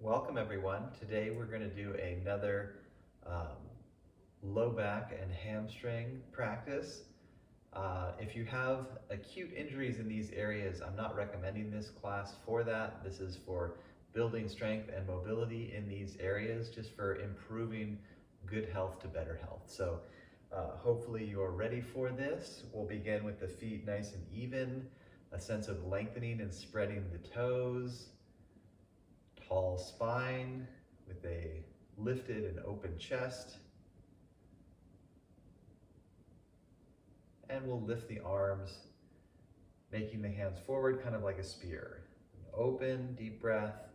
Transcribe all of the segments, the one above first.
Welcome everyone. Today we're going to do another um, low back and hamstring practice. If you have acute injuries in these areas, I'm not recommending this class for that. This is for building strength and mobility in these areas, just for improving good health to better health. So hopefully you're ready for this. We'll begin with the feet nice and even, a sense of lengthening and spreading the toes, tall spine with a lifted and open chest. And we'll lift the arms, making the hands forward, kind of like a spear. Open, deep breath,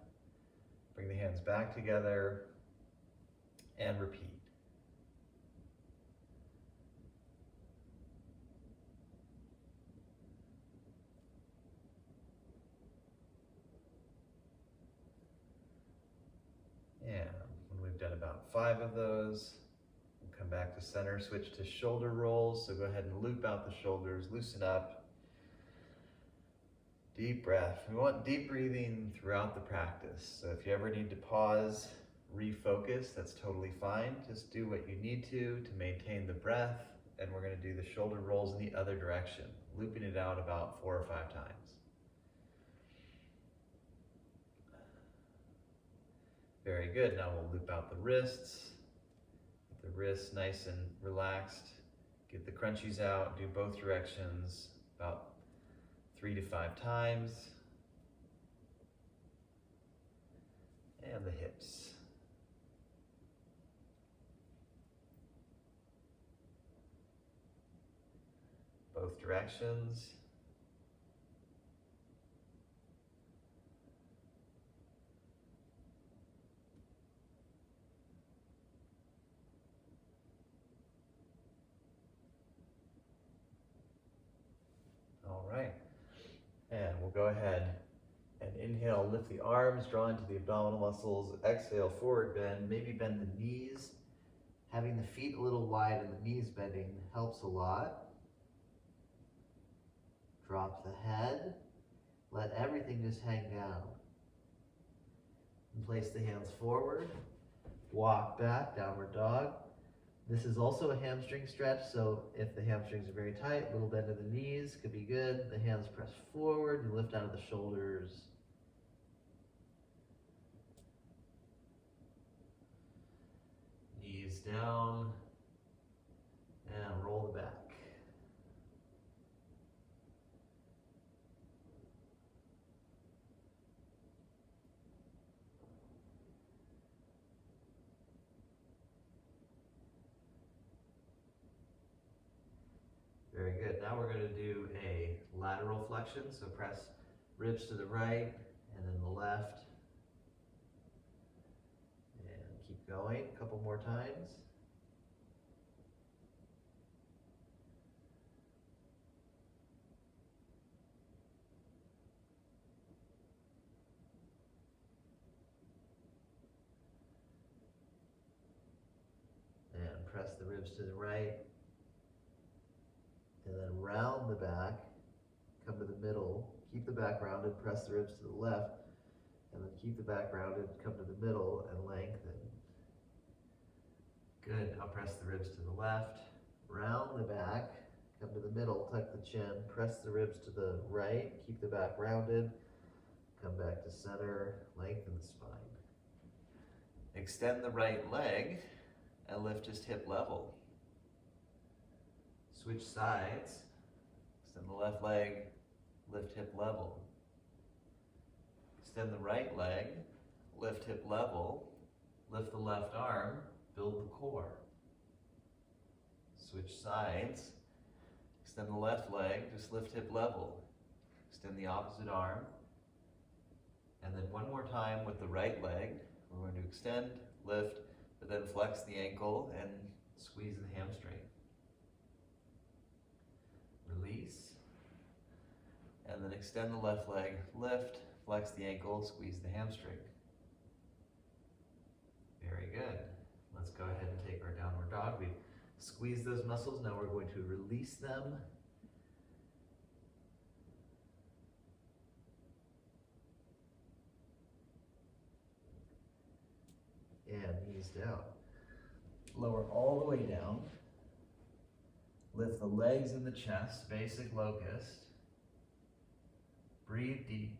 bring the hands back together, and repeat. And when we've done about 5 of those, we'll come back to center, switch to shoulder rolls. So go ahead and loop out the shoulders, loosen up. Deep breath. We want deep breathing throughout the practice. So if you ever need to pause, refocus, that's totally fine. Just do what you need to maintain the breath. And we're going to do the shoulder rolls in the other direction, looping it out about 4 or 5 times. Very good. Now we'll loop out the wrists. Get the wrists nice and relaxed. Get the crunchies out. Do both directions about 3 to 5 times. And the hips. Both directions. All right. And we'll go ahead and inhale, lift the arms, draw into the abdominal muscles. Exhale, forward bend, maybe bend the knees. Having the feet a little wide and the knees bending helps a lot. Drop the head. Let everything just hang down. And place the hands forward. Walk back, downward dog. This is also a hamstring stretch, so if the hamstrings are very tight, little bend of the knees could be good. The hands press forward, you lift out of the shoulders. Knees down, and roll the back. Very good. Now we're going to do a lateral flexion. So press ribs to the right and then the left. And keep going a couple more times. And press the ribs to the right. And then round the back, come to the middle, keep the back rounded, press the ribs to the left, and then keep the back rounded, come to the middle, and lengthen. Good, now press the ribs to the left, round the back, come to the middle, tuck the chin, press the ribs to the right, keep the back rounded, come back to center, lengthen the spine. Extend the right leg and lift just hip level. Switch sides, extend the left leg, lift hip level. Extend the right leg, lift hip level, lift the left arm, build the core. Switch sides, extend the left leg, just lift hip level. Extend the opposite arm. And then one more time with the right leg, we're going to extend, lift, but then flex the ankle and squeeze the hamstring. Release, and then extend the left leg, lift, flex the ankle, squeeze the hamstring. Very good. Let's go ahead and take our downward dog. We squeeze those muscles, now we're going to release them. knees down. Lower all the way down. Lift the legs and the chest, basic locust. Breathe deep.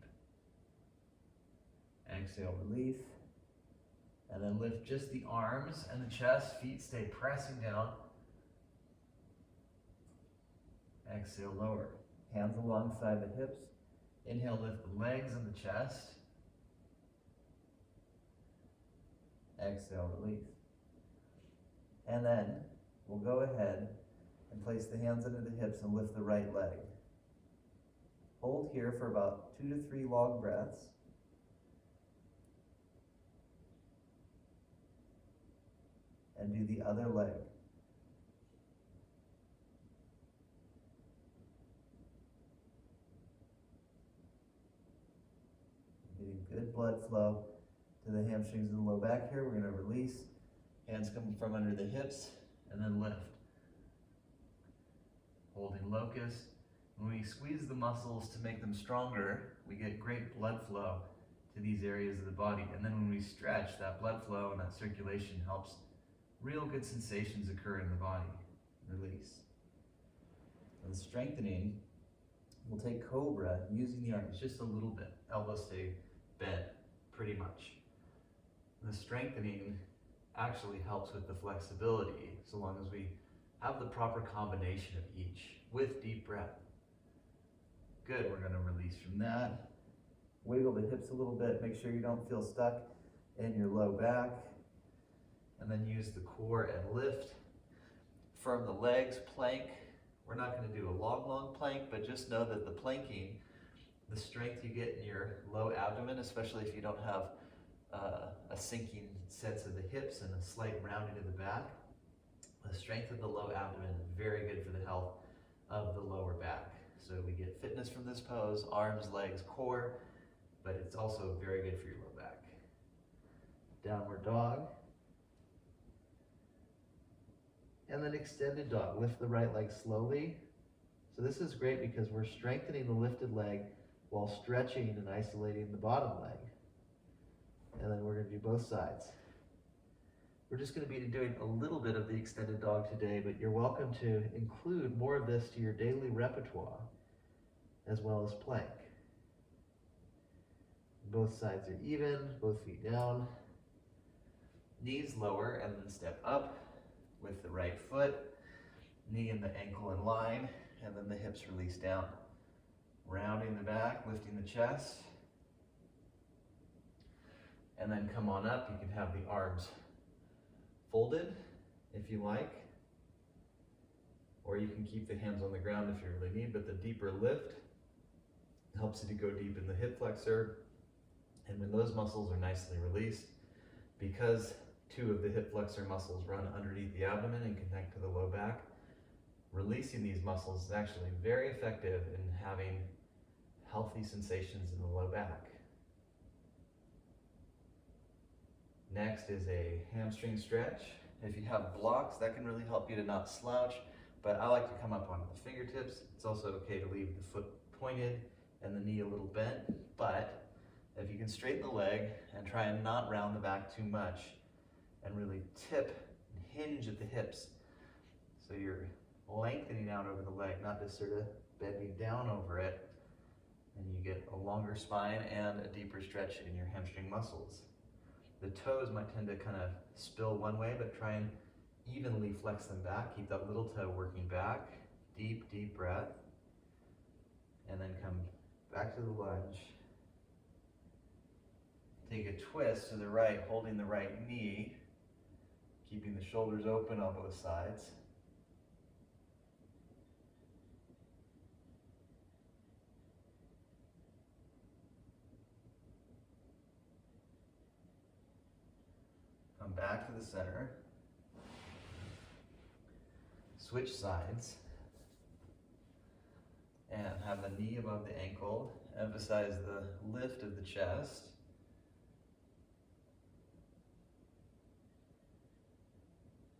Exhale, relief. And then lift just the arms and the chest, feet stay pressing down. Exhale, lower. Hands alongside the hips. Inhale, lift the legs and the chest. Exhale, release. And then we'll go ahead and place the hands under the hips and lift the right leg. Hold here for about 2 to 3 long breaths. And do the other leg. Getting good blood flow to the hamstrings and the low back here. We're going to release. Hands come from under the hips and then lift. Holding locust. When we squeeze the muscles to make them stronger, we get great blood flow to these areas of the body. And then when we stretch, that blood flow and that circulation helps real good sensations occur in the body. Release. And strengthening, we'll take cobra using the arms just a little bit. Elbows stay bent pretty much. The strengthening actually helps with the flexibility so long as we have the proper combination of each with deep breath. Good, we're going to release from that. Wiggle the hips a little bit, make sure you don't feel stuck in your low back. And then use the core and lift. From the legs, plank. We're not going to do a long plank, but just know that the planking, the strength you get in your low abdomen, especially if you don't have a sinking sense of the hips and a slight rounding of the back, the strength of the low abdomen is very good for the health of the lower back. So we get fitness from this pose, arms, legs, core, but it's also very good for your low back. Downward dog. And then extended dog. Lift the right leg slowly. So this is great because we're strengthening the lifted leg while stretching and isolating the bottom leg. And then we're going to do both sides. We're just going to be doing a little bit of the extended dog today, but you're welcome to include more of this to your daily repertoire, as well as plank. Both sides are even, both feet down. Knees lower and then step up with the right foot, knee and the ankle in line, and then the hips release down. Rounding the back, lifting the chest. And then come on up, you can have the arms folded if you like, or you can keep the hands on the ground if you really need, but the deeper lift helps you to go deep in the hip flexor. And when those muscles are nicely released, because 2 of the hip flexor muscles run underneath the abdomen and connect to the low back, releasing these muscles is actually very effective in having healthy sensations in the low back. Next is a hamstring stretch. If you have blocks, that can really help you to not slouch, but I like to come up onto the fingertips. It's also okay to leave the foot pointed and the knee a little bent, but if you can straighten the leg and try and not round the back too much and really tip and hinge at the hips, so you're lengthening out over the leg, not just sort of bending down over it, and you get a longer spine and a deeper stretch in your hamstring muscles. The toes might tend to kind of spill one way, but try and evenly flex them back. Keep that little toe working back. Deep, deep breath. And then come back to the lunge. Take a twist to the right, holding the right knee, keeping the shoulders open on both sides. Come back to the center. Switch sides. And have the knee above the ankle. Emphasize the lift of the chest.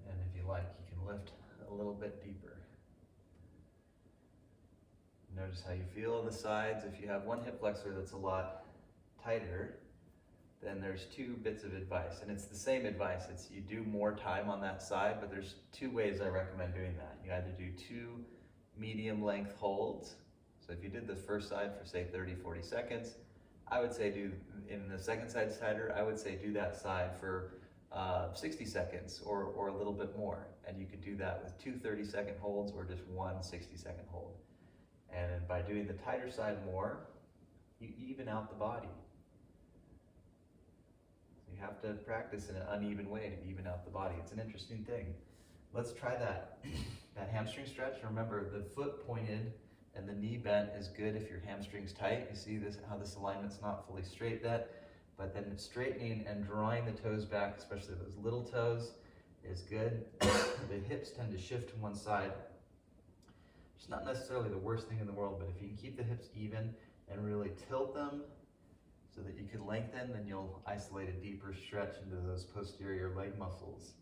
And if you like, you can lift a little bit deeper. Notice how you feel on the sides. If you have one hip flexor that's a lot tighter, then there's 2 bits of advice, and it's the same advice. It's you do more time on that side, but there's 2 ways I recommend doing that. You either do 2 medium length holds. So if you did the first side for say 30, 40 seconds, I would say do, in the second side tighter, I would say do that side for 60 seconds or a little bit more. And you could do that with 2 30-second holds or just 1 60-second hold. And by doing the tighter side more, you even out the body. You have to practice in an uneven way to even out the body. It's an interesting thing. Let's try that. That hamstring stretch. Remember, the foot pointed and the knee bent is good if your hamstring's tight. You see this, how this alignment's not fully straight yet, but then straightening and drawing the toes back, especially those little toes, is good. The hips tend to shift to one side. It's not necessarily the worst thing in the world, but if you can keep the hips even and really tilt them so that you can lengthen, then you'll isolate a deeper stretch into those posterior leg muscles.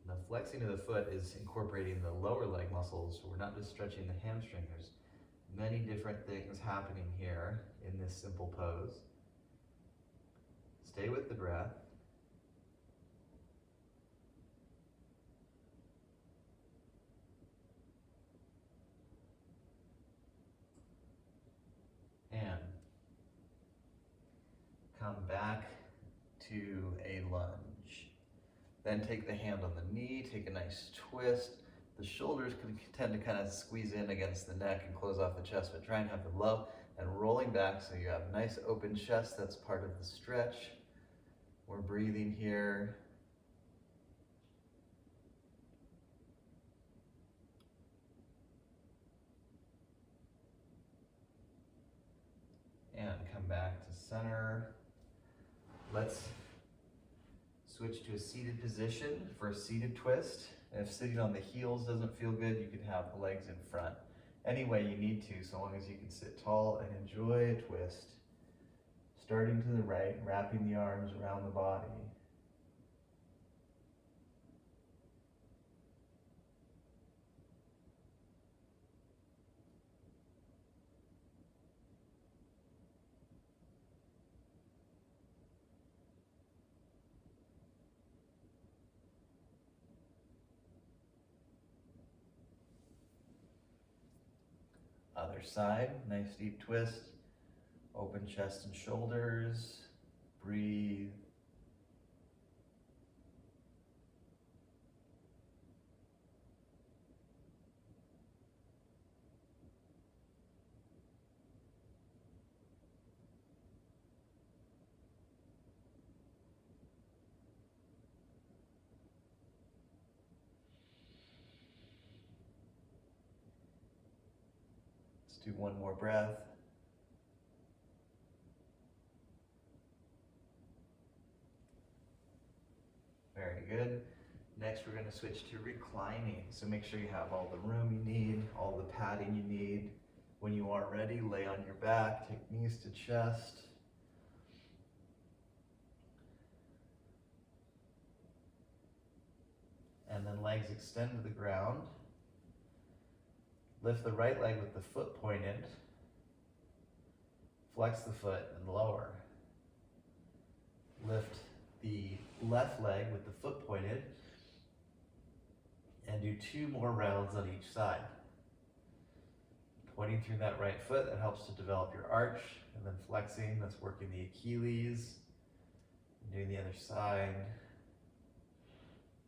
And the flexing of the foot is incorporating the lower leg muscles. So we're not just stretching the hamstring. There's many different things happening here in this simple pose. Stay with the breath. And come back to a lunge. Then take the hand on the knee, take a nice twist. The shoulders can tend to kind of squeeze in against the neck and close off the chest, but try and have them low and rolling back so you have a nice open chest. That's part of the stretch. We're breathing here. And come back to center. Let's switch to a seated position for a seated twist. And if sitting on the heels doesn't feel good, you can have the legs in front. Any way you need to, so long as you can sit tall and enjoy a twist. Starting to the right, wrapping the arms around the body. Other side, nice deep twist. Open chest and shoulders. Breathe. Let's do one more breath. Very good. Next, we're going to switch to reclining. So make sure you have all the room you need, all the padding you need. When you are ready, lay on your back, take knees to chest. And then legs extend to the ground. Lift the right leg with the foot pointed. Flex the foot and lower. Lift the left leg with the foot pointed and do 2 more rounds on each side. Pointing through that right foot, that helps to develop your arch, and then flexing, that's working the Achilles. And doing the other side.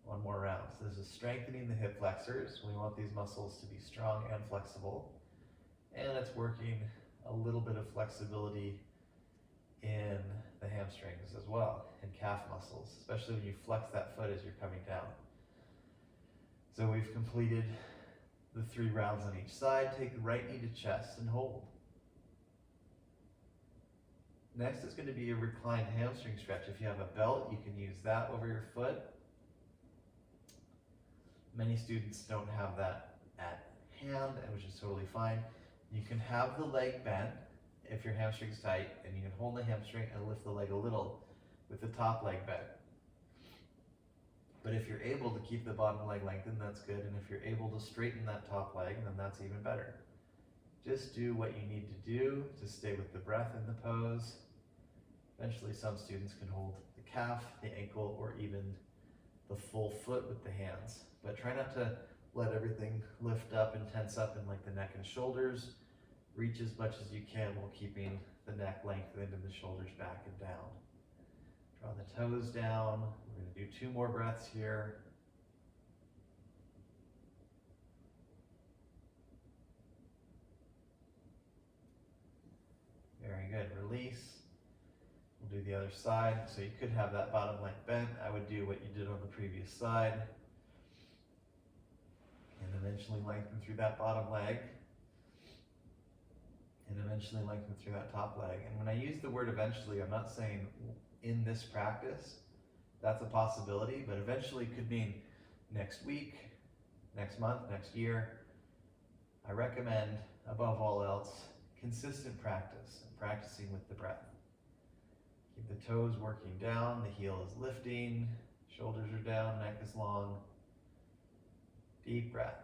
1 more round. So this is strengthening the hip flexors. We want these muscles to be strong and flexible. And it's working a little bit of flexibility in the hamstrings as well, and calf muscles, especially when you flex that foot as you're coming down. So we've completed the 3 rounds on each side. Take the right knee to chest and hold. Next is going to be a reclined hamstring stretch. If you have a belt, you can use that over your foot. Many students don't have that at hand, which is totally fine. You can have the leg bent if your hamstring's tight, and you can hold the hamstring and lift the leg a little with the top leg bent. But if you're able to keep the bottom leg lengthened, that's good. And if you're able to straighten that top leg, then that's even better. Just do what you need to do to stay with the breath in the pose. Eventually some students can hold the calf, the ankle, or even the full foot with the hands. But try not to let everything lift up and tense up in like the neck and shoulders. Reach as much as you can while keeping the neck lengthened and the shoulders back and down. Draw the toes down. We're going to do 2 more breaths here. Very good. Release. We'll do the other side. So you could have that bottom leg bent. I would do what you did on the previous side. And eventually lengthen through that bottom leg. And eventually lengthen through that top leg. And when I use the word eventually, I'm not saying in this practice. That's a possibility, but eventually could mean next week, next month, next year. I recommend, above all else, consistent practice and practicing with the breath. Keep the toes working down, the heel is lifting, shoulders are down, neck is long. Deep breath.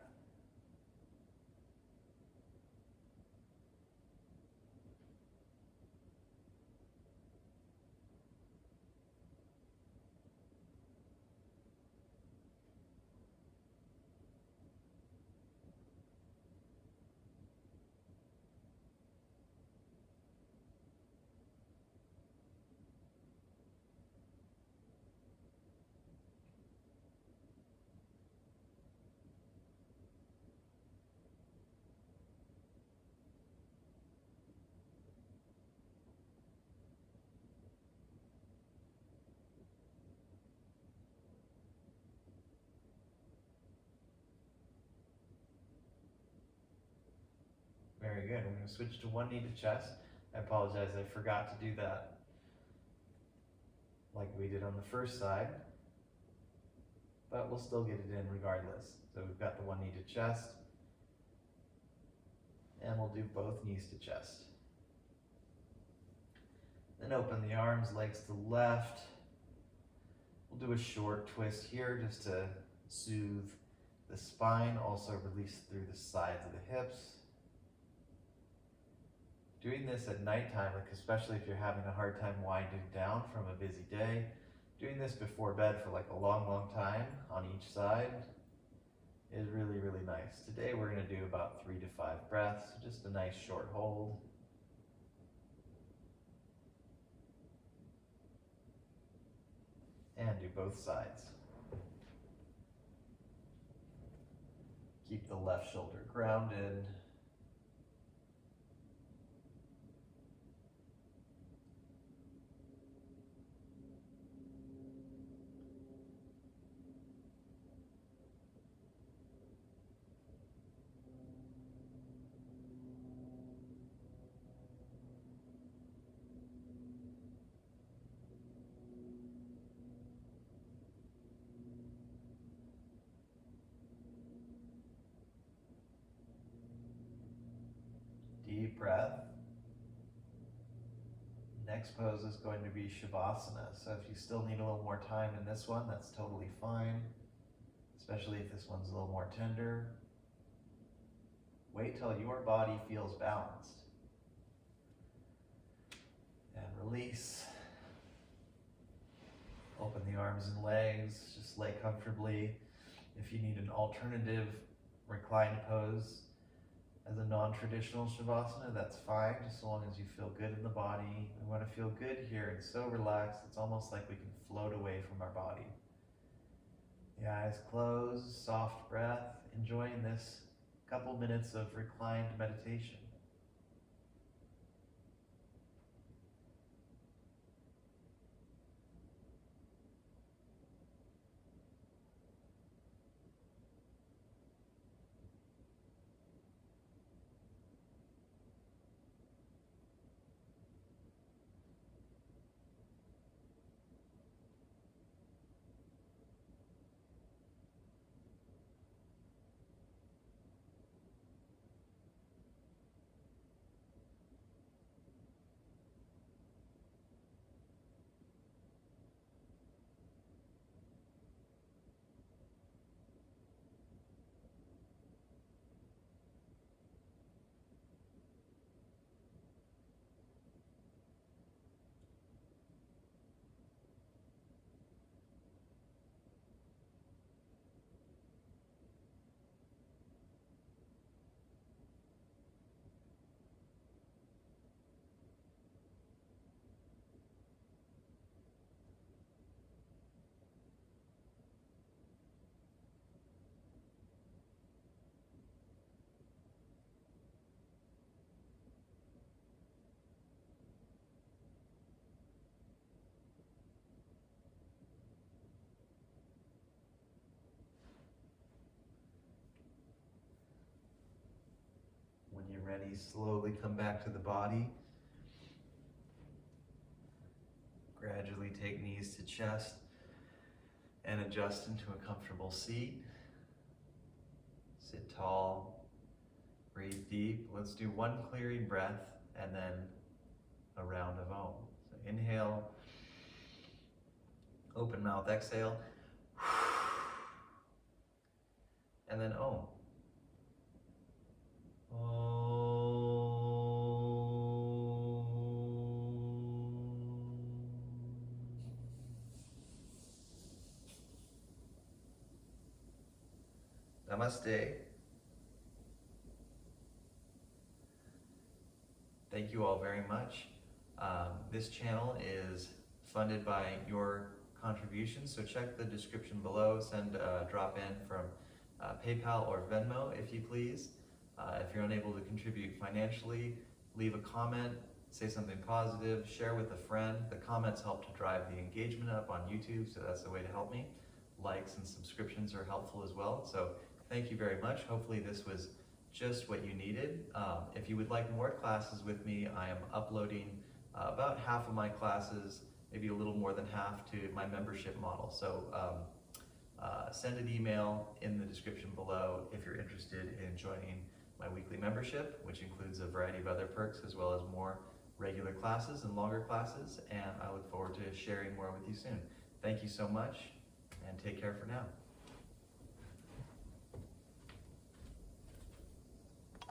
Very good. We're going to switch to one knee to chest. I apologize, I forgot to do that like we did on the first side, but we'll still get it in regardless. So we've got the one knee to chest, and we'll do both knees to chest. Then open the arms, legs to left. We'll do a short twist here just to soothe the spine, also release through the sides of the hips. Doing this at nighttime, like especially if you're having a hard time winding down from a busy day, doing this before bed for like a long time on each side is really, really nice. Today we're going to do about 3 to 5 breaths, just a nice short hold. And do both sides. Keep the left shoulder grounded. Deep breath. Next pose is going to be Shavasana. So if you still need a little more time in this one, that's totally fine, especially if this one's a little more tender. Wait till your body feels balanced. And release. Open the arms and legs, just lay comfortably. If you need an alternative reclined pose as a non-traditional Shavasana, that's fine, just so long as you feel good in the body. We want to feel good here and so relaxed, it's almost like we can float away from our body. The eyes closed, soft breath, enjoying this couple minutes of reclined meditation. knees slowly come back to the body. Gradually take knees to chest and adjust into a comfortable seat. Sit tall, breathe deep. Let's do one clearing breath and then a round of Om. So inhale, open mouth, exhale, and then Om. Namaste. Thank you all very much. This channel is funded by your contributions, so check the description below. Send a drop in from PayPal or Venmo if you please. If you're unable to contribute financially, leave a comment, say something positive, share with a friend. The comments help to drive the engagement up on YouTube, so that's the way to help me. Likes and subscriptions are helpful as well. So thank you very much. Hopefully this was just what you needed. If you would like more classes with me, I am uploading about half of my classes, maybe a little more than half, to my membership model. So send an email in the description below if you're interested in joining my weekly membership, which includes a variety of other perks as well as more regular classes and longer classes. And I look forward to sharing more with you soon. Thank you so much, and take care for now.